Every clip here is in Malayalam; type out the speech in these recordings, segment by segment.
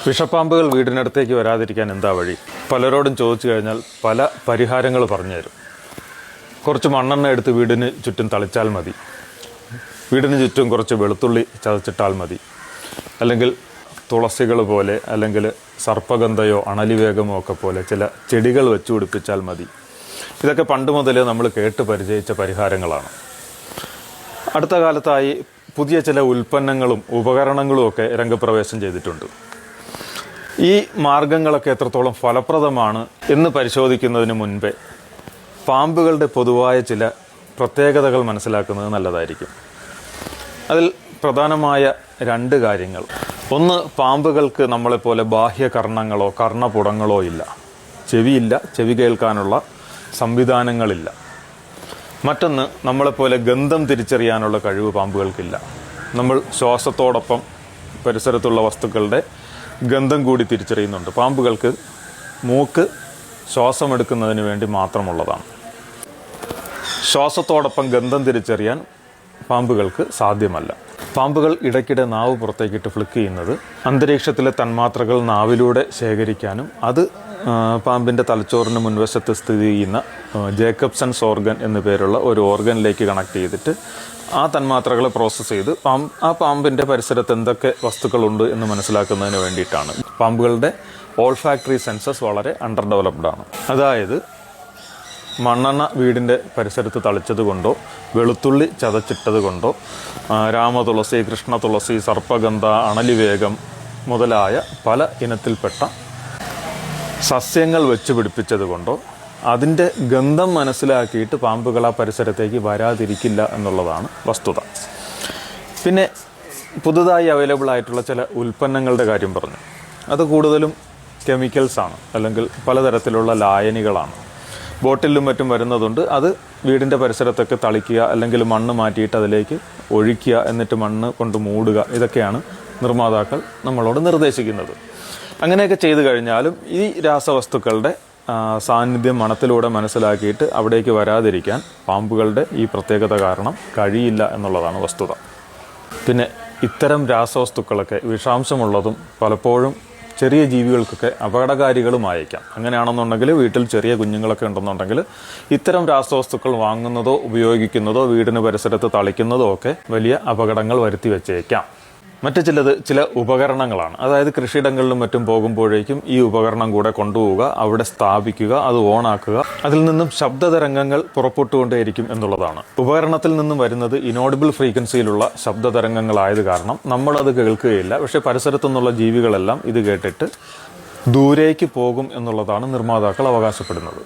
വിഷപ്പാമ്പുകൾ വീടിനടുത്തേക്ക് വരാതിരിക്കാൻ എന്താ വഴി? പലരോടും ചോദിച്ചു കഴിഞ്ഞാൽ പല പരിഹാരങ്ങൾ പറഞ്ഞു തരും. കുറച്ച് മണ്ണെണ്ണ എടുത്ത് വീടിന് ചുറ്റും തളിച്ചാൽ മതി, വീടിന് ചുറ്റും കുറച്ച് വെളുത്തുള്ളി ചതച്ചിട്ടാൽ മതി, അല്ലെങ്കിൽ തുളസികൾ പോലെ അല്ലെങ്കിൽ സർപ്പഗന്ധയോ അണലിവേഗമോ ഒക്കെ പോലെ ചില ചെടികൾ വെച്ച് പിടിപ്പിച്ചാൽ മതി. ഇതൊക്കെ പണ്ട് മുതലേ നമ്മൾ കേട്ട് പരിചയിച്ച പരിഹാരങ്ങളാണ്. അടുത്ത കാലത്തായി പുതിയ ചില ഉൽപ്പന്നങ്ങളും ഉപകരണങ്ങളും ഒക്കെ രംഗപ്രവേശം ചെയ്തിട്ടുണ്ട്. ഈ മാർഗങ്ങളൊക്കെ എത്രത്തോളം ഫലപ്രദമാണ് എന്ന് പരിശോധിക്കുന്നതിന് മുൻപേ പാമ്പുകളുടെ പൊതുവായ ചില പ്രത്യേകതകൾ മനസ്സിലാക്കുന്നത് നല്ലതായിരിക്കും. അതിൽ പ്രധാനമായ രണ്ട് കാര്യങ്ങൾ. ഒന്ന്, പാമ്പുകൾക്ക് നമ്മളെപ്പോലെ ബാഹ്യകർണങ്ങളോ കർണപുടങ്ങളോ ഇല്ല, ചെവിയില്ല, ചെവി കേൾക്കാനുള്ള സംവിധാനങ്ങളില്ല. മറ്റൊന്ന്, നമ്മളെപ്പോലെ ഗന്ധം തിരിച്ചറിയാനുള്ള കഴിവ് പാമ്പുകൾക്കില്ല. നമ്മൾ ശ്വാസത്തോടൊപ്പം പരിസരത്തുള്ള വസ്തുക്കളുടെ ഗന്ധം കൂടി തിരിച്ചറിയുന്നുണ്ട്. പാമ്പുകൾക്ക് മൂക്ക് ശ്വാസമെടുക്കുന്നതിന് വേണ്ടി മാത്രമുള്ളതാണ്. ശ്വാസത്തോടൊപ്പം ഗന്ധം തിരിച്ചറിയാൻ പാമ്പുകൾക്ക് സാധ്യമല്ല. പാമ്പുകൾ ഇടയ്ക്കിടെ നാവ് പുറത്തേക്കിട്ട് ഫ്ലിക്ക് ചെയ്യുന്നത് അന്തരീക്ഷത്തിലെ തന്മാത്രകൾ നാവിലൂടെ ശേഖരിക്കാനും അത് പാമ്പിൻ്റെ തലച്ചോറിന് മുൻവശത്ത് സ്ഥിതി ചെയ്യുന്ന ജേക്കബ്സൺസ് ഓർഗൻ എന്നു പേരുള്ള ഒരു ഓർഗനിലേക്ക് കണക്ട് ചെയ്തിട്ട് ആ തന്മാത്രകളെ പ്രോസസ്സ് ചെയ്ത് ആ പാമ്പിൻ്റെ പരിസരത്ത് എന്തൊക്കെ വസ്തുക്കളുണ്ട് എന്ന് മനസ്സിലാക്കുന്നതിന് വേണ്ടിയിട്ടാണ്. പാമ്പുകളുടെ ഓൾഫാക്ടറി സെൻസസ് വളരെ അണ്ടർ ഡെവലപ്ഡ് ആണ്. അതായത് മണ്ണെണ്ണ വീടിൻ്റെ പരിസരത്ത് തളിച്ചത് കൊണ്ടോ വെളുത്തുള്ളി ചതച്ചിട്ടത് കൊണ്ടോ രാമതുളസി, കൃഷ്ണതുളസി, സർപ്പഗന്ധ, അണലിവേഗം മുതലായ പല ഇനത്തിൽപ്പെട്ട സസ്യങ്ങൾ വെച്ച് പിടിപ്പിച്ചത് കൊണ്ടോ അതിൻ്റെ ഗന്ധം മനസ്സിലാക്കിയിട്ട് പാമ്പുകൾ ആ പരിസരത്തേക്ക് വരാതിരിക്കില്ല എന്നുള്ളതാണ് വസ്തുത. പിന്നെ പുതുതായി അവൈലബിൾ ആയിട്ടുള്ള ചില ഉൽപ്പന്നങ്ങളുടെ കാര്യം പറഞ്ഞു. അത് കൂടുതലും കെമിക്കൽസാണ്, അല്ലെങ്കിൽ പലതരത്തിലുള്ള ലായനികളാണ്. ബോട്ടിലും മറ്റും വരുന്നതുണ്ട്. അത് വീടിൻ്റെ പരിസരത്തൊക്കെ തളിക്കുക, അല്ലെങ്കിൽ മണ്ണ് മാറ്റിയിട്ട് അതിലേക്ക് ഒഴിക്കുക, എന്നിട്ട് മണ്ണ് കൊണ്ട് മൂടുക. ഇതൊക്കെയാണ് നിർമ്മാതാക്കൾ നമ്മളോട് നിർദ്ദേശിക്കുന്നത്. അങ്ങനെയൊക്കെ ചെയ്തു കഴിഞ്ഞാലും ഈ രാസവസ്തുക്കളുടെ സാന്നിധ്യം മണത്തിലൂടെ മനസ്സിലാക്കിയിട്ട് അവിടേക്ക് വരാതിരിക്കാൻ പാമ്പുകളുടെ ഈ പ്രത്യേകത കാരണം കഴിയില്ല എന്നുള്ളതാണ് വസ്തുത. പിന്നെ ഇത്തരം രാസവസ്തുക്കളൊക്കെ വിഷാംശമുള്ളതും പലപ്പോഴും ചെറിയ ജീവികൾക്കൊക്കെ അപകടകാരികളുമായേക്കാം. അങ്ങനെയാണെന്നുണ്ടെങ്കിൽ വീട്ടിൽ ചെറിയ കുഞ്ഞുങ്ങളൊക്കെ ഉണ്ടെന്നുണ്ടെങ്കിൽ ഇത്തരം രാസവസ്തുക്കൾ വാങ്ങുന്നതോ ഉപയോഗിക്കുന്നതോ വീടിന് പരിസരത്ത് തളിക്കുന്നതോ ഒക്കെ വലിയ അപകടങ്ങൾ വരുത്തി വെച്ചേക്കാം. മറ്റു ചില ഉപകരണങ്ങളാണ്. അതായത് കൃഷിയിടങ്ങളിലും മറ്റും പോകുമ്പോഴേക്കും ഈ ഉപകരണം കൂടെ കൊണ്ടുപോവുക, അവിടെ സ്ഥാപിക്കുക, അത് ഓണാക്കുക. അതിൽ നിന്നും ശബ്ദതരംഗങ്ങൾ പുറപ്പെട്ടുകൊണ്ടേയിരിക്കും എന്നുള്ളതാണ്. ഉപകരണത്തിൽ നിന്നും വരുന്നത് ഇനോഡിബിൾ ഫ്രീക്വൻസിയിലുള്ള ശബ്ദതരംഗങ്ങളായത് കാരണം നമ്മളത് കേൾക്കുകയില്ല. പക്ഷെ പരിസരത്തു നിന്നുള്ള ജീവികളെല്ലാം ഇത് കേട്ടിട്ട് ദൂരേക്ക് പോകും എന്നുള്ളതാണ് നിർമ്മാതാക്കൾ അവകാശപ്പെടുന്നത്.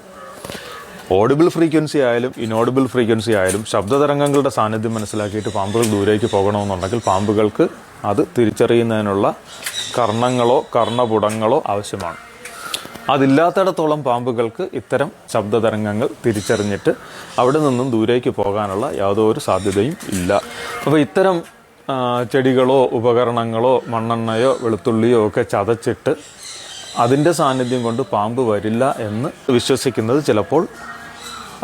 ഓഡിബിൾ ഫ്രീക്വൻസി ആയാലും ഇനോഡിബിൾ ഫ്രീക്വൻസി ആയാലും ശബ്ദതരംഗങ്ങളുടെ സാന്നിധ്യം മനസ്സിലാക്കിയിട്ട് പാമ്പുകൾ ദൂരേക്ക് പോകണമെന്നുണ്ടെങ്കിൽ പാമ്പുകൾക്ക് അത് തിരിച്ചറിയുന്നതിനുള്ള കർണങ്ങളോ കർണപുടങ്ങളോ ആവശ്യമാണ്. അതില്ലാത്തിടത്തോളം പാമ്പുകൾക്ക് ഇത്തരം ശബ്ദതരംഗങ്ങൾ തിരിച്ചറിഞ്ഞിട്ട് അവിടെ നിന്നും ദൂരേക്ക് പോകാനുള്ള യാതൊരു സാധ്യതയും ഇല്ല. അപ്പോൾ ഇത്തരം ചെടികളോ ഉപകരണങ്ങളോ മണ്ണെണ്ണയോ വെളുത്തുള്ളിയോ ഒക്കെ ചതച്ചിട്ട് അതിൻ്റെ സാന്നിധ്യം കൊണ്ട് പാമ്പ് വരില്ല എന്ന് വിശ്വസിക്കുന്നത് ചിലപ്പോൾ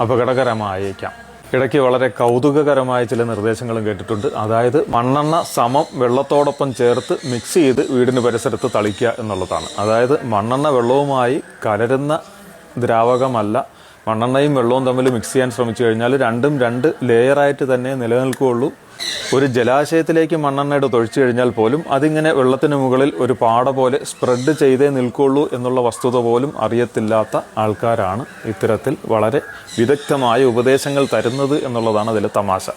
അപകടകരമായേക്കാം. ഇടയ്ക്ക് വളരെ കൗതുകകരമായ ചില നിർദ്ദേശങ്ങളും കേട്ടിട്ടുണ്ട്. അതായത് മണ്ണെണ്ണ സമം വെള്ളത്തോടൊപ്പം ചേർത്ത് മിക്സ് ചെയ്ത് വീടിന് പരിസരത്ത് തളിക്കുക എന്നുള്ളതാണ്. അതായത് മണ്ണെണ്ണ വെള്ളവുമായി കലരുന്ന ദ്രാവകമല്ല. മണ്ണെണ്ണയും വെള്ളവും തമ്മിൽ മിക്സ് ചെയ്യാൻ ശ്രമിച്ചു കഴിഞ്ഞാൽ രണ്ടും രണ്ട് ലെയറായിട്ട് തന്നെ നിലനിൽക്കുകയുള്ളൂ. ഒരു ജലാശയത്തിലേക്ക് മണ്ണെണ്ണ തൊഴിച്ചു കഴിഞ്ഞാൽ പോലും അതിങ്ങനെ വെള്ളത്തിന് മുകളിൽ ഒരു പാട പോലെ സ്പ്രെഡ് ചെയ്തേ നിൽക്കുള്ളൂ എന്നുള്ള വസ്തുത പോലും അറിയത്തില്ലാത്ത ആൾക്കാരാണ് ഇത്തരത്തിൽ വളരെ വിദഗ്ധമായ ഉപദേശങ്ങൾ തരുന്നത് എന്നുള്ളതാണ് അതിലെ തമാശ.